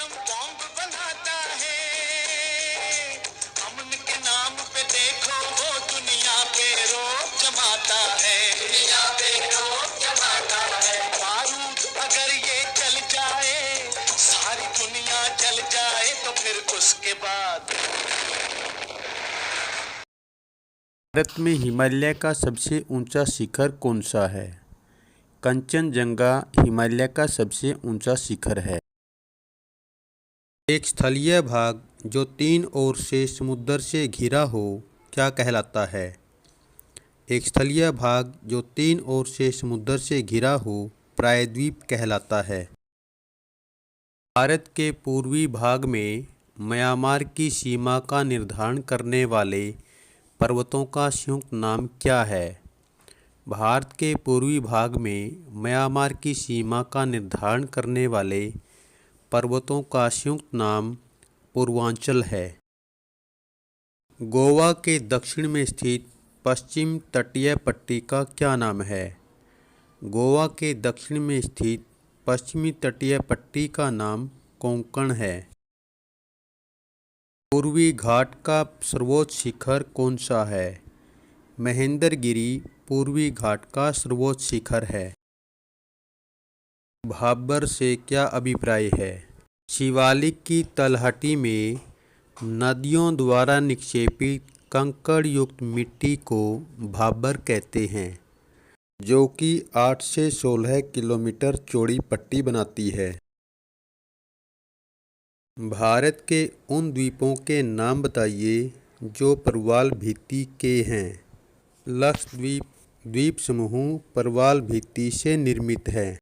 Atom bomb बनाता है। अमन के नाम पे देखो वो दुनिया पे रोक जमाता है, दुनिया पे रोक जमाता है। बारूद अगर ये चल जाए, सारी दुनिया जल जाए, तो फिर उसके बाद भारत में हिमालय का सबसे ऊंचा शिखर कौन सा है? कंचनजंगा हिमालय का सबसे ऊंचा शिखर है। एक स्थलीय भाग जो तीन ओर से समुद्र से घिरा हो क्या कहलाता है? एक स्थलीय भाग जो तीन ओर से समुद्र से घिरा हो प्रायद्वीप कहलाता है। भारत के पूर्वी भाग में म्यांमार की सीमा का निर्धारण करने वाले पर्वतों का संयुक्त नाम क्या है? भारत के पूर्वी भाग में म्यांमार की सीमा का निर्धारण करने वाले पर्वतों का संयुक्त नाम पूर्वांचल है। गोवा के दक्षिण में स्थित पश्चिम तटीय पट्टी का क्या नाम है? गोवा के दक्षिण में स्थित पश्चिमी तटीय पट्टी का नाम कोंकण है। पूर्वी घाट का सर्वोच्च शिखर कौन सा है? महेंद्रगिरी पूर्वी घाट का सर्वोच्च शिखर है। भाबर से क्या अभिप्राय है? शिवालिक की तलहटी में नदियों द्वारा निक्षेपित कंकड़ युक्त मिट्टी को भाबर कहते हैं, जो कि 8 से 16 किलोमीटर चौड़ी पट्टी बनाती है। भारत के उन द्वीपों के नाम बताइए जो प्रवाल भित्ति के हैं। लक्षद्वीप द्वीप समूह प्रवाल भित्ति से निर्मित है।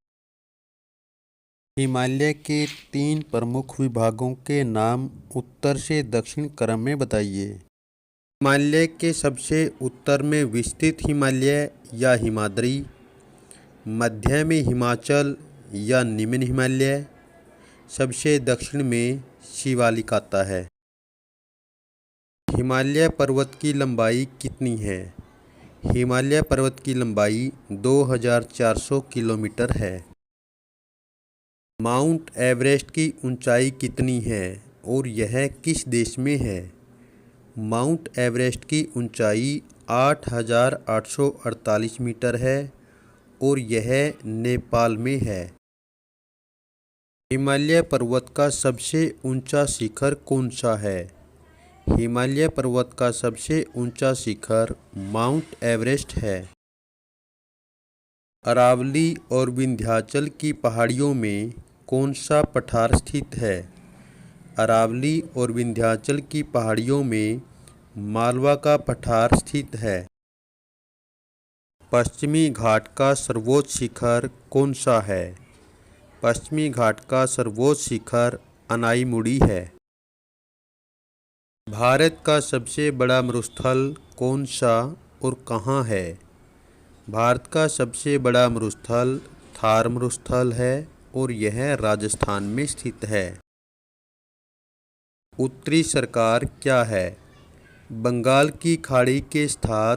हिमालय के 3 प्रमुख विभागों के नाम उत्तर से दक्षिण क्रम में बताइए। हिमालय के सबसे उत्तर में विस्तृत हिमालय या हिमाद्री, मध्य में हिमाचल या निम्न हिमालय, सबसे दक्षिण में शिवालिक आता है। हिमालय पर्वत की लंबाई कितनी है? हिमालय पर्वत की लंबाई 2400 किलोमीटर है। माउंट एवरेस्ट की ऊंचाई कितनी है और यह किस देश में है? माउंट एवरेस्ट की ऊंचाई 8848 मीटर है और यह नेपाल में है। हिमालय पर्वत का सबसे ऊंचा शिखर कौन सा है? हिमालय पर्वत का सबसे ऊंचा शिखर माउंट एवरेस्ट है। अरावली और विंध्याचल की पहाड़ियों में कौन सा पठार स्थित है? अरावली और विंध्याचल की पहाड़ियों में मालवा का पठार स्थित है। पश्चिमी घाट का सर्वोच्च शिखर कौन सा है? पश्चिमी घाट का सर्वोच्च शिखर अनाईमुड़ी है। भारत का सबसे बड़ा मरुस्थल कौन सा और कहाँ है? भारत का सबसे बड़ा मरुस्थल थार मरुस्थल है और यह राजस्थान में स्थित है। उत्तरी सरकार क्या है? बंगाल की खाड़ी के साथ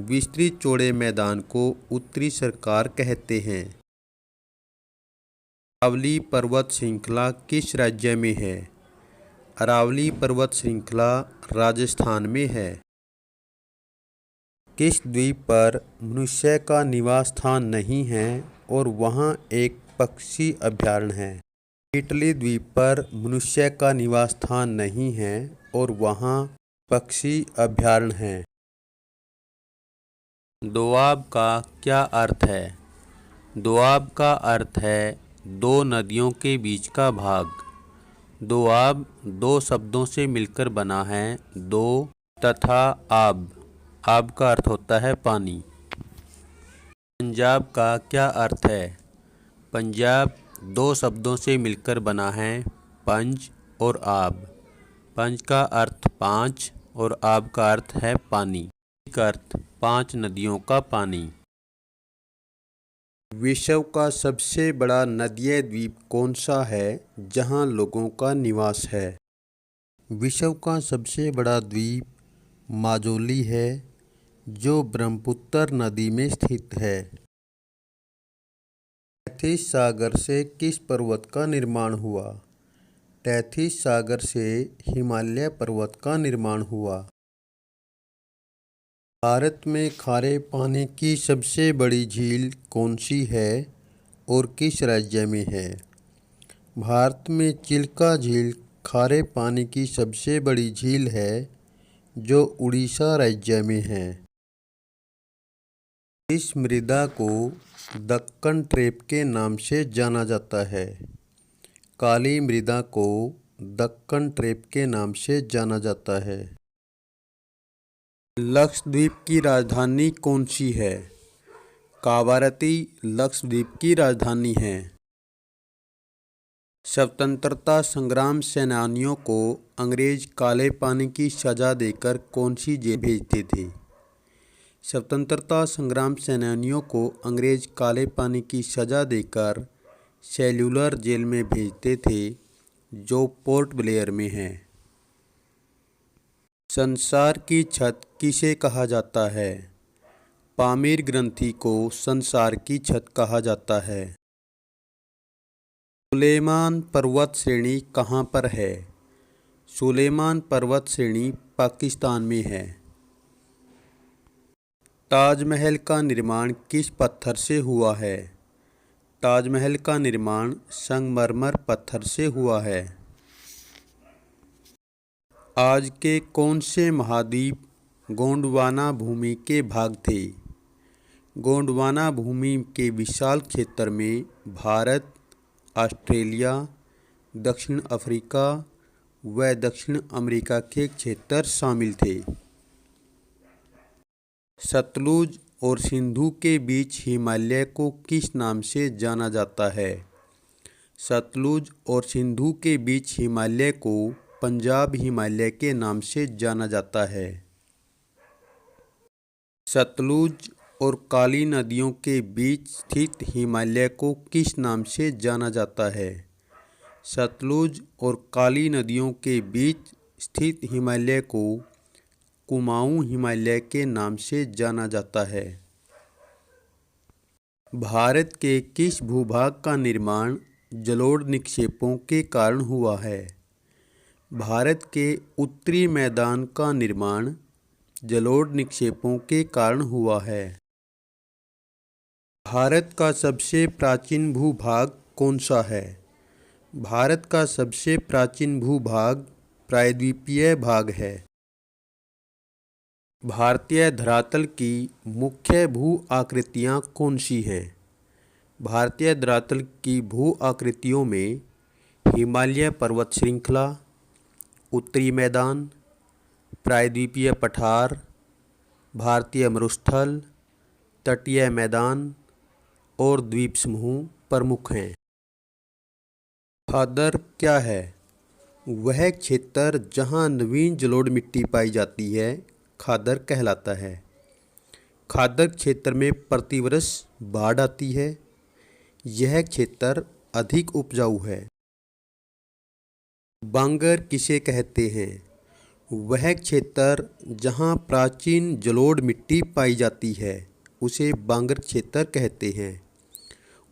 विस्तृत चौड़े मैदान को उत्तरी सरकार कहते हैं। अरावली पर्वत श्रृंखला किस राज्य में है? अरावली पर्वत श्रृंखला राजस्थान में है। किस द्वीप पर मनुष्य का निवास स्थान नहीं है और वहाँ एक पक्षी अभयारण्य है? इटली द्वीप पर मनुष्य का निवास स्थान नहीं है और वहाँ पक्षी अभयारण्य है। दोआब का क्या अर्थ है? दोआब का अर्थ है दो नदियों के बीच का भाग। दोआब दो शब्दों से मिलकर बना है, दो तथा आब। आब का अर्थ होता है पानी। पंजाब का क्या अर्थ है? पंजाब दो शब्दों से मिलकर बना है, पंज और आब। पंज का अर्थ 5 और आब का अर्थ है पानी। का अर्थ 5 नदियों का पानी। विश्व का सबसे बड़ा नदीय द्वीप कौन सा है जहां लोगों का निवास है? विश्व का सबसे बड़ा द्वीप माजुली है, जो ब्रह्मपुत्र नदी में स्थित है। कैथिस सागर से किस पर्वत का निर्माण हुआ? टैथिस सागर से हिमालय पर्वत का निर्माण हुआ। भारत में खारे पानी की सबसे बड़ी झील कौन सी है और किस राज्य में है? भारत में चिल्का झील खारे पानी की सबसे बड़ी झील है जो उड़ीसा राज्य में है। इस मृदा को दक्कन ट्रेप के नाम से जाना जाता है। काली मृदा को दक्कन ट्रेप के नाम से जाना जाता है। लक्षद्वीप की राजधानी कौन सी है? कावारती लक्षद्वीप की राजधानी है। स्वतंत्रता संग्राम सेनानियों को अंग्रेज काले पानी की सजा देकर कौन सी जेल भेजते थे? स्वतंत्रता संग्राम सेनानियों को अंग्रेज काले पानी की सजा देकर सेल्यूलर जेल में भेजते थे जो पोर्ट ब्लेयर में है। संसार की छत किसे कहा जाता है? पामीर ग्रंथि को संसार की छत कहा जाता है। सुलेमान पर्वत श्रेणी कहाँ पर है? सुलेमान पर्वत श्रेणी पाकिस्तान में है। ताजमहल का निर्माण किस पत्थर से हुआ है? ताजमहल का निर्माण संगमरमर पत्थर से हुआ है। आज के कौन से महाद्वीप गोंडवाना भूमि के भाग थे? गोंडवाना भूमि के विशाल क्षेत्र में भारत, ऑस्ट्रेलिया, दक्षिण अफ्रीका व दक्षिण अमेरिका के क्षेत्र शामिल थे। सतलुज और सिंधु के बीच हिमालय को किस नाम से जाना जाता है? सतलुज और सिंधु के बीच हिमालय को पंजाब हिमालय के नाम से जाना जाता है। सतलुज और काली नदियों के बीच स्थित हिमालय को किस नाम से जाना जाता है? सतलुज और काली नदियों के बीच स्थित हिमालय को कुमाऊं हिमालय के नाम से जाना जाता है। भारत के किस भूभाग का निर्माण जलोढ़ निक्षेपों के कारण हुआ है? भारत के उत्तरी मैदान का निर्माण जलोढ़ निक्षेपों के कारण हुआ है। भारत का सबसे प्राचीन भूभाग कौन सा है? भारत का सबसे प्राचीन भूभाग प्रायद्वीपीय भाग है। भारतीय धरातल की मुख्य भू आकृतियाँ कौन सी हैं? भारतीय धरातल की भू आकृतियों में हिमालय पर्वत श्रृंखला, उत्तरी मैदान, प्रायद्वीपीय पठार, भारतीय मरुस्थल, तटीय मैदान और द्वीप समूह प्रमुख हैं। खादर क्या है? वह क्षेत्र जहाँ नवीन जलोढ़ मिट्टी पाई जाती है खादर कहलाता है। खादर क्षेत्र में प्रतिवर्ष बाढ़ आती है। यह क्षेत्र अधिक उपजाऊ है। बांगर किसे कहते हैं? वह क्षेत्र जहाँ प्राचीन जलोढ़ मिट्टी पाई जाती है उसे बांगर क्षेत्र कहते हैं।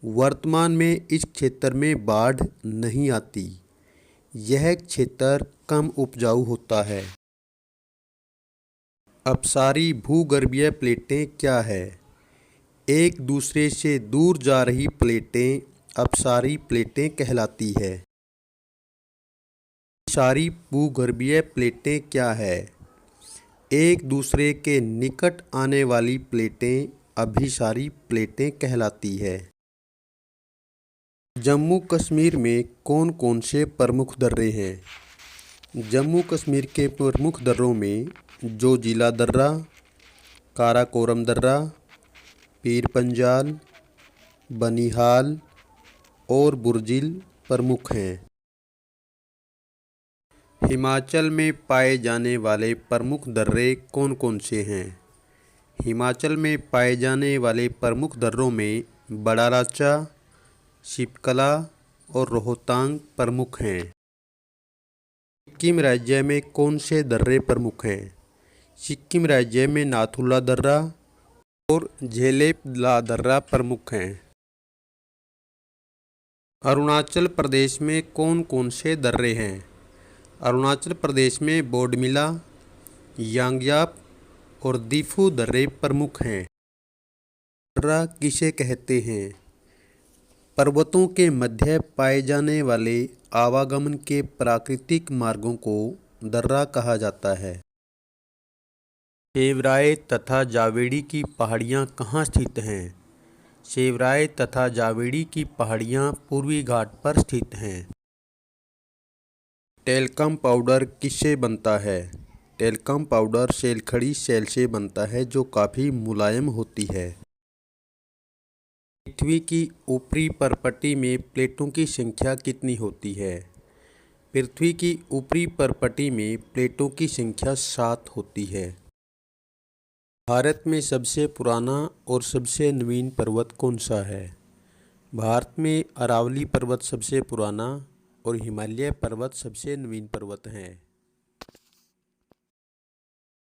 वर्तमान में इस क्षेत्र में बाढ़ नहीं आती। यह क्षेत्र कम उपजाऊ होता है। अपसारी भूगर्भीय प्लेटें क्या है? एक दूसरे से दूर जा रही प्लेटें अपसारी प्लेटें कहलाती है। अभिसारी भूगर्भीय प्लेटें क्या है? एक दूसरे के निकट आने वाली प्लेटें अभिसारी प्लेटें कहलाती है। जम्मू कश्मीर में कौन कौन से प्रमुख दर्रे हैं? जम्मू कश्मीर के प्रमुख दर्रों में जोजिला दर्रा, काराकोरम दर्रा, पीर पंजाल, बनिहाल और बुर्जिल प्रमुख हैं। हिमाचल में पाए जाने वाले प्रमुख दर्रे कौन कौन से हैं? हिमाचल में पाए जाने वाले प्रमुख दर्रों में बड़ा लाचा, शिपकला और रोहतांग प्रमुख हैं। सिक्किम राज्य में कौन से दर्रे प्रमुख हैं? सिक्किम राज्य में नाथुला दर्रा और झेलेपला दर्रा प्रमुख हैं। अरुणाचल प्रदेश में कौन कौन से दर्रे हैं? अरुणाचल प्रदेश में बोडमिला, यांगयाप और दीफू दर्रे प्रमुख हैं। दर्रा किसे कहते हैं? पर्वतों के मध्य पाए जाने वाले आवागमन के प्राकृतिक मार्गों को दर्रा कहा जाता है। शेवराय तथा जावेड़ी की पहाड़ियाँ कहाँ स्थित हैं? शेवराय तथा जावेड़ी की पहाड़ियाँ पूर्वी घाट पर स्थित हैं। टेल्कम पाउडर किससे बनता है? टेल्कम पाउडर सेलखड़ी सेल से बनता है जो काफ़ी मुलायम होती है। पृथ्वी की ऊपरी परपटी में प्लेटों की संख्या कितनी होती है? पृथ्वी की ऊपरी परपटी में प्लेटों की संख्या 7 होती है। भारत में सबसे पुराना और सबसे नवीन पर्वत कौन सा है? भारत में अरावली पर्वत सबसे पुराना और हिमालय पर्वत सबसे नवीन पर्वत हैं।